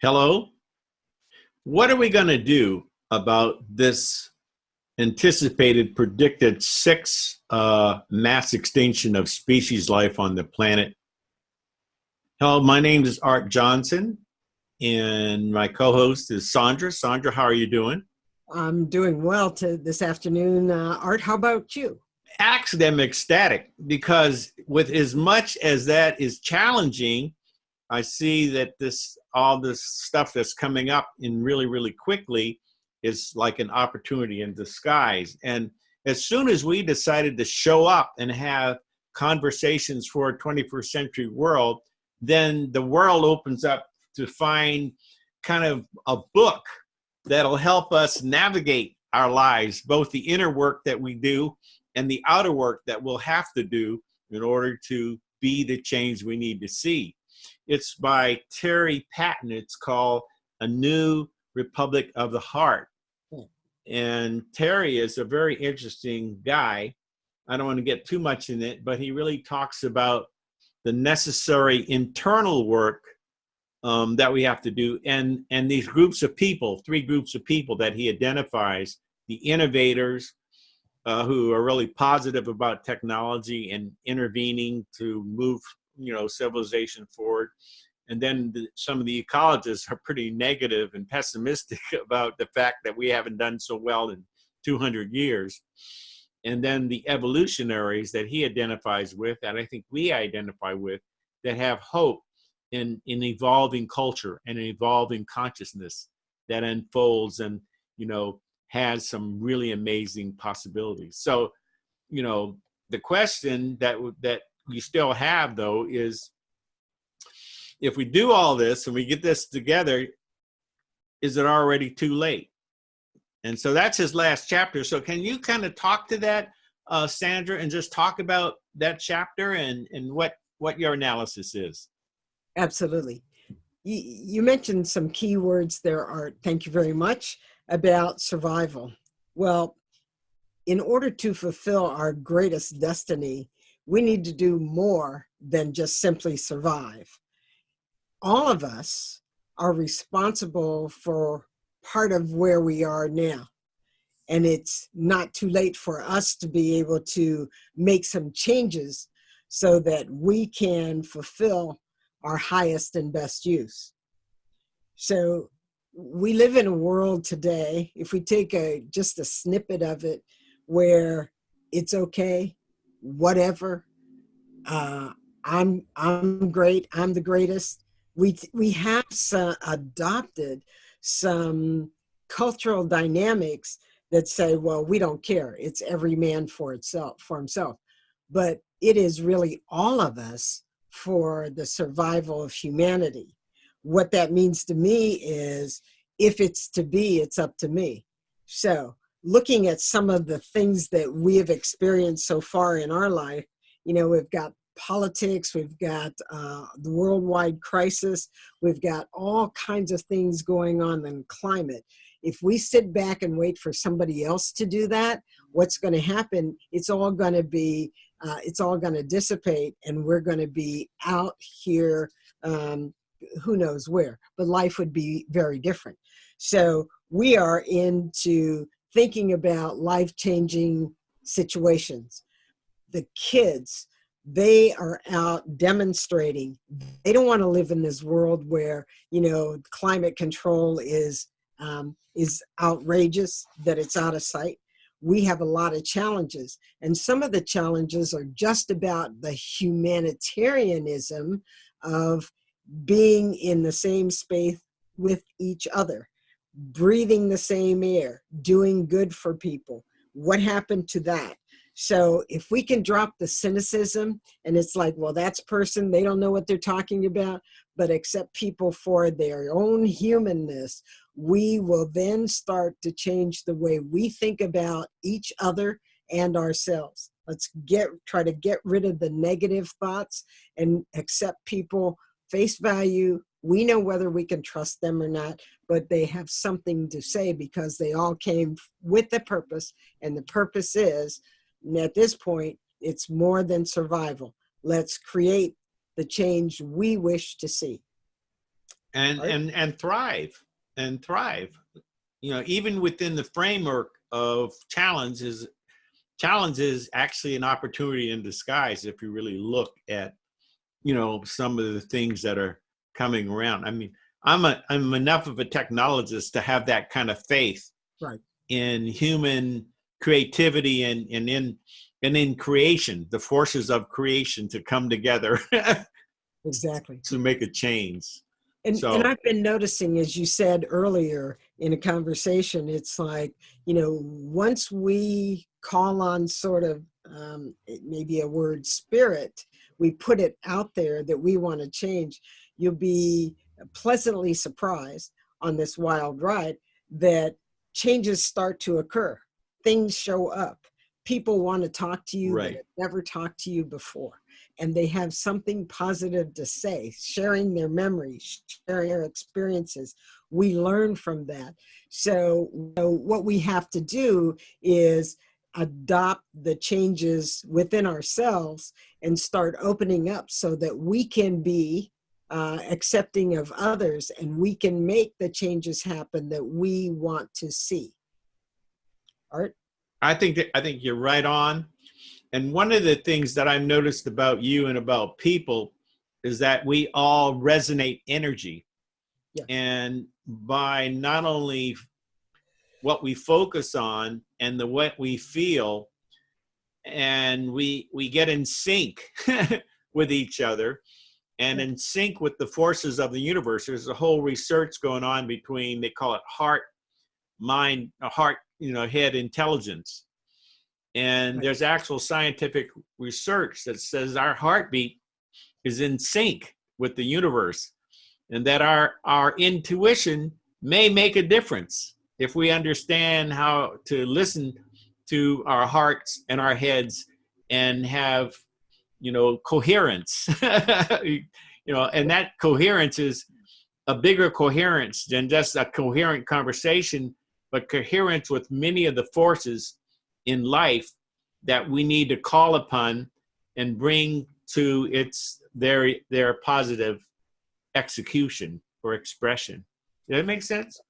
Hello. What are we going to do about this anticipated predicted sixth mass extinction of species life on the planet? Hello, my name is Art Johnson, and my co-host is Sondra. Sondra, how are you doing? I'm doing well this afternoon. Art, how about you? Actually, I'm ecstatic because with as much as that is challenging, I see that all this stuff that's coming up in really quickly is like an opportunity in disguise. And as soon as we decided to show up and have conversations for a 21st century world, then the world opens up to find kind of a book that'll help us navigate our lives, both the inner work that we do and the outer work that we'll have to do in order to be the change we need to see. It's by Terry Patten. It's called A New Republic of the Heart. And Terry is a very interesting guy. I don't want to get too much in it, but he really talks about the necessary internal work that we have to do. And these groups of people, three groups of people that he identifies: the innovators, who are really positive about technology and intervening to move, civilization forward. And then some of the ecologists are pretty negative and pessimistic about the fact that we haven't done so well in 200 years. And then the evolutionaries that he identifies with, and I think we identify with, that have hope in evolving culture and an evolving consciousness that unfolds and, has some really amazing possibilities. So, the question that we still have, though, is if we do all this and we get this together, is it already too late? And so that's his last chapter. So can you kind of talk to that, Sandra, and just talk about that chapter and what your analysis is? Absolutely. You mentioned some key words there, Art. Thank you very much. About survival. Well, in order to fulfill our greatest destiny, we need to do more than just simply survive. All of us are responsible for part of where we are now. And it's not too late for us to be able to make some changes so that we can fulfill our highest and best use. So we live in a world today, if we take just a snippet of it, where it's okay, whatever, I'm great, I'm the greatest. We have adopted some cultural dynamics that say, well, we don't care. It's every man for himself. But it is really all of us for the survival of humanity. What that means to me is, if it's to be, it's up to me. So looking at some of the things that we have experienced so far in our life, we've got politics, we've got the worldwide crisis, we've got all kinds of things going on in climate. If we sit back and wait for somebody else to do that, what's going to happen? It's all going to dissipate, and we're going to be out here, who knows where, but life would be very different. So we are into thinking about life-changing situations. The kids, they are out demonstrating. They don't want to live in this world where, climate control is outrageous, that it's out of sight. We have a lot of challenges, and some of the challenges are just about the humanitarianism of being in the same space with each other, breathing the same air, doing good for people. What happened to that? So if we can drop the cynicism, and it's like, well, that's person, they don't know what they're talking about, but accept people for their own humanness, we will then start to change the way we think about each other and ourselves. Let's try to get rid of the negative thoughts and accept people face value. We know whether we can trust them or not, but they have something to say because they all came with a purpose, and the purpose is, at this point, it's more than survival. Let's create the change we wish to see. Right? and thrive. You know, even within the framework of challenge is actually an opportunity in disguise if you really look at, you know, some of the things that are coming around. I mean, I'm enough of a technologist to have that kind of faith Right. in human creativity and in creation, the forces of creation to come together Exactly. to make a change. And So I've been noticing, as you said earlier in a conversation, it's like, you know, once we call on sort of it may be a word spirit, we put it out there that we want to change, you'll be pleasantly surprised on this wild ride that changes start to occur. Things show up. People want to talk to you that right. have never talked to you before, and they have something positive to say, sharing their memories, sharing their experiences. We learn from that. So, you know, what we have to do is adopt the changes within ourselves and start opening up so that we can be accepting of others, and we can make the changes happen that we want to see. Art? I think you're right on. And one of the things that I've noticed about you and about people is that we all resonate energy. Yes. And by not only what we focus on and the what we feel, and we get in sync with each other and Yeah. in sync with the forces of the universe. There's a whole research going on between, they call it heart, mind, heart, you know, head intelligence. And Right. there's actual scientific research that says our heartbeat is in sync with the universe, and that our intuition may make a difference if we understand how to listen to our hearts and our heads and have, you know, coherence. You know, and that coherence is a bigger coherence than just a coherent conversation, but coherence with many of the forces in life that we need to call upon and bring to their positive execution or expression. Does that make sense?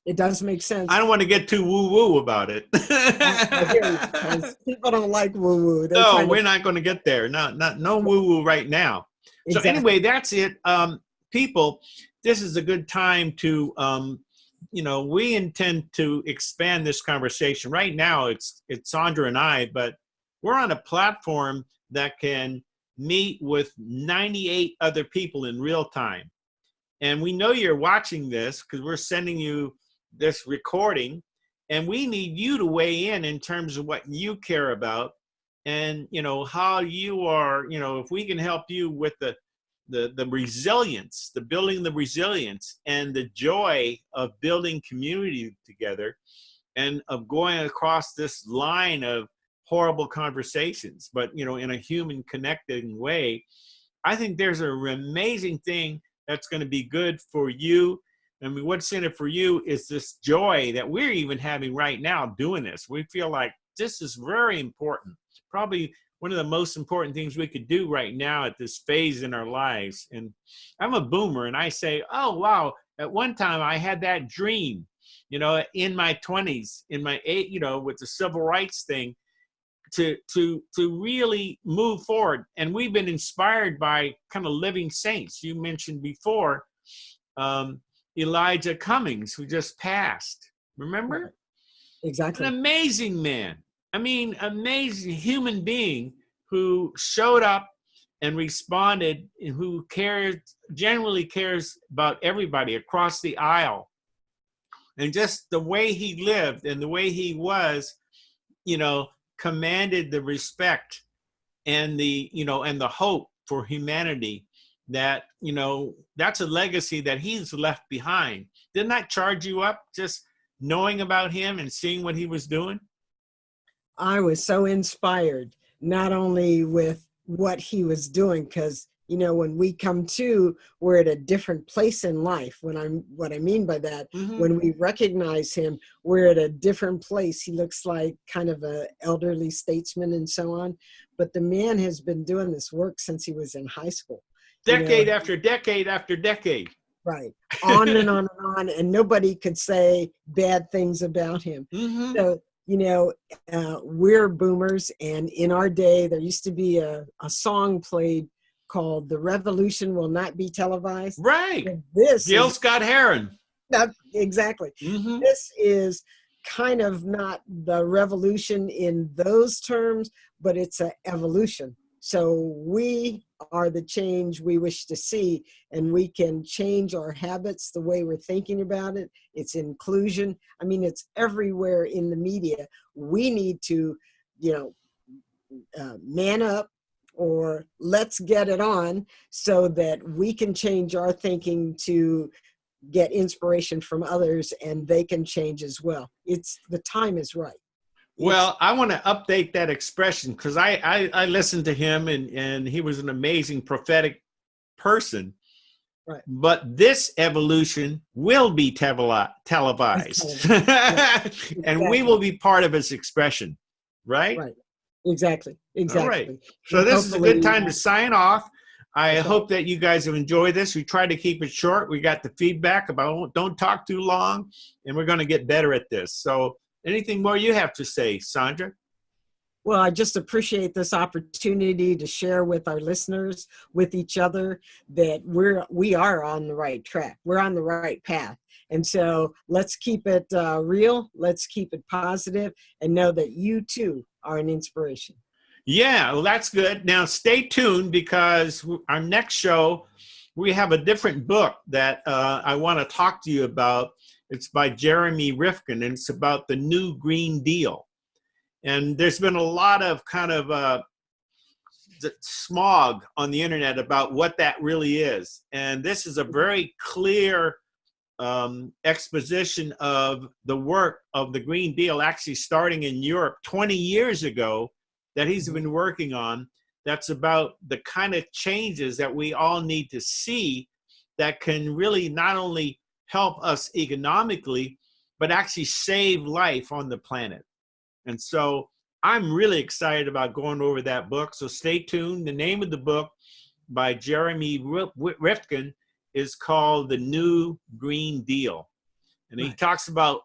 It does make I sense. don't want to get too woo-woo about it. I hear you, because people don't like woo woo. They're No, trying to we're not going to get there. No woo-woo right now. So exactly. anyway, that's it. People, this is a good time to, you know, we intend to expand this conversation. Right now, it's Sondra and I, but we're on a platform that can meet with 98 other people in real time. And we know you're watching this because we're sending you this recording, and we need you to weigh in terms of what you care about, and you know how you are, you know, if we can help you with the resilience, the building the resilience and the joy of building community together, and of going across this line of horrible conversations, but you know, in a human connecting way. I think there's an amazing thing that's going to be good for you. I mean, what's in it for you is this joy that we're even having right now doing this. We feel like this is very important. Probably one of the most important things we could do right now at this phase in our lives. And I'm a boomer, and I say, oh, wow, at one time I had that dream, you know, in my 20s, in my you know, with the civil rights thing, to really move forward. And we've been inspired by kind of living saints. You mentioned before Elijah Cummings, who just passed. Right. Remember? An Exactly. amazing man. I mean, amazing human being who showed up and responded, and who cares, genuinely cares about everybody across the aisle. And just the way he lived and the way he was, you know, commanded the respect and the, you know, and the hope for humanity, that, you know, that's a legacy that he's left behind. Didn't that charge you up, just knowing about him and seeing what he was doing? I was so inspired, not only with what he was doing, because you know, when we come to, we're at a different place in life. What I mean by that, Mm-hmm. when we recognize him, we're at a different place. He looks like kind of a elderly statesman and so on, but the man has been doing this work since he was in high school. You know, Decade after decade after decade. Right. On and on and on, and nobody could say bad things about him. Mm-hmm. So, we're boomers, and in our day, there used to be a song played called "The Revolution Will Not Be Televised." Right. And this Gil is Scott Heron. not exactly. Mm-hmm. This is kind of not the revolution in those terms, but it's an evolution. So we are the change we wish to see, and we can change our habits, the way we're thinking about it. It's inclusion. I mean, it's everywhere in the media. We need to, man up, or let's get it on, so that we can change our thinking to get inspiration from others, and they can change as well. The time is right. Well, I want to update that expression, because I listened to him, and he was an amazing prophetic person. Right. But this evolution will be televised. Yeah, And we will be part of its expression, right? Right. Exactly. All right. Exactly. So And this is a good hopefully, time to sign off. I that's hope that you guys have enjoyed this. We tried to keep it short. We got the feedback about don't talk too long, and we're going to get better at this. So anything more you have to say, Sondra? well, I just appreciate this opportunity to share with our listeners, with each other, that we are on the right track. We're on the right path. And so let's keep it real. Let's keep it positive, and know that you too are an inspiration. Yeah, well, that's good. Now, stay tuned, because our next show, we have a different book that I want to talk to you about. It's by Jeremy Rifkin, and it's about the new Green Deal. And there's been a lot of kind of smog on the internet about what that really is. And this is a very clear exposition of the work of the Green Deal, actually starting in Europe 20 years ago, that he's been working on. That's about the kind of changes that we all need to see, that can really not only help us economically, but actually save life on the planet. And so I'm really excited about going over that book. So stay tuned. The name of the book by Jeremy Rifkin is called The New Green Deal. And he talks about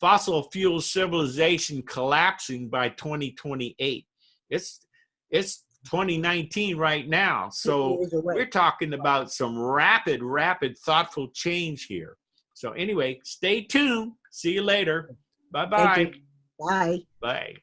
fossil fuel civilization collapsing by 2028. It's 2019 right now. So we're talking about some rapid, thoughtful change here. So anyway, stay tuned. See you later. Bye-bye. Bye. Bye.